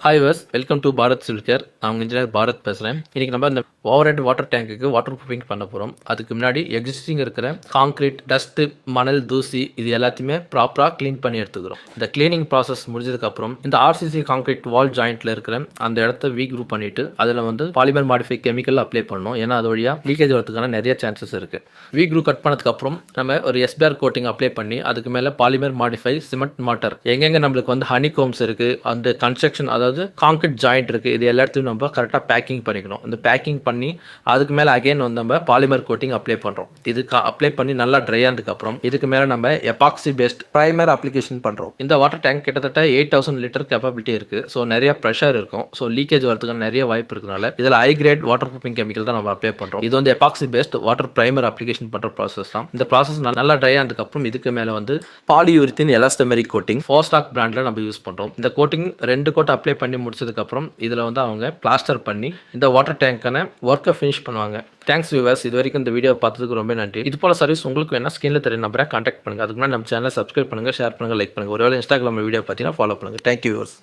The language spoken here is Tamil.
Hi viewers, welcome to Bharat Chilkar. நான் இன்ஜினியர் பாரத் பேசுகிறேன். இன்றைக்கி நம்ம இந்த ஓவர் ஹெட் வாட்டர் டேங்குக்கு வாட்டர் ப்ரூஃபிங் பண்ண போகிறோம். அதுக்கு முன்னாடி எக்ஸிஸ்டிங் இருக்கிற காங்க்ரீட், டஸ்ட்டு, மணல், தூசி இது எல்லாத்தையுமே ப்ராப்பராக க்ளீன் பண்ணி எடுத்துக்கிறோம். இந்த க்ளீனிங் ப்ராசஸ் முடிஞ்சதுக்கப்புறம் இந்த ஆர்சிசி காங்க்ரீட் வால் ஜாயிண்ட்டில் இருக்கிற அந்த இடத்த வீக் குரூப் பண்ணிவிட்டு அதில் வந்து பாலிமர் மாடிஃபை கெமிக்கல் அப்ளை பண்ணணும். ஏன்னா அது வழியாக லீக்கேஜ் வரதுக்கான நிறைய சான்சஸ் இருக்குது. வீக் குரூப் கட் பண்ணதுக்கப்புறம் நம்ம ஒரு எஸ்பிஆர் கோட்டிங் அப்ளை பண்ணி அதுக்கு மேலே பாலிமர் மாடிஃபை சிமெண்ட் மாட்டர் எங்கெங்கே நம்மளுக்கு வந்து ஹனி கோம்ஸ் இருக்குது, அந்த கன்ஸ்ட்ரக்ஷன் அதாவது கான்கிரீட் ஜாயிண்ட் இருக்குது, இது எல்லாத்தையும் நம்ம கரெக்டாக பேக்கிங் பண்ணிக்கணும். இந்த பேக்கிங் பண்ணி அதுக்கு மேலே அகைன் வந்து நம்ம பாலிமர் கோட்டிங் அப்ளை பண்ணுறோம். இதுக்கு அப்ளை பண்ணி நல்லா ட்ரை ஆனதுக்கப்புறம் இதுக்கு மேலே நம்ம எபாக்சி பேஸ்ட் ப்ரைமர் அப்ளிகேஷன் பண்ணுறோம். இந்த வாட்டர் டேங்க் கிட்டத்தட்ட 8000 லிட்டர் கேப்பபிலிட்டி இருக்குது. ஸோ நிறைய ப்ரெஷர் இருக்கும். ஸோ லீக்கேஜ் வரதுக்கான நிறைய வாய்ப்பு இருக்கிறதுனால இதில் high grade water proofing chemical தான் நம்ம அப்ளை பண்ணுறோம். இது வந்து epoxy paste water primer application பண்ணுற ப்ராசஸ் தான். இந்த ப்ராசஸ் நல்லா ட்ரை ஆனதுக்கப்புறம் இதுக்கு மேலே வந்து பாலியூரித்தின் எலாஸ்டமெரிக் கோட்டிங் ஃபோஸ்டாக் பிராண்டில் நம்ம யூஸ் பண்ணுறோம். இந்த கோட்டிங் 2 கோட் அப்ளை பண்ணி முடிச்சதுக்கப்புறம் இதில் வந்து அவங்க பிளாஸ்டர் பண்ணி இந்த வாட்டர் டேங்க்கான ஒர்க்கை ஃபினிஷ் பண்ணுவாங்க. தேங்க்ஸ் வியூவர்ஸ், இது வரைக்கும் இந்த வீடியோ பார்த்ததுக்கு ரொம்ப நன்றி. இது போல சர்வீஸ் உங்களுக்கு என்ன ஸ்கிரீனில் தெரிய நம்பரை கான்டாக்ட் பண்ணுங்கள். அதுக்கு முன்னாடி நம்ம சேனலை சப்ஸ்கிரைப் பண்ணுங்கள், ஷேர் பண்ணுங்கள், லைக் பண்ணுங்கள். ஒருவேளை இன்ஸ்டாகிராம் வீடியோ பார்த்தீங்கன்னா ஃபாலோ பண்ணுங்கள். Thank you viewers.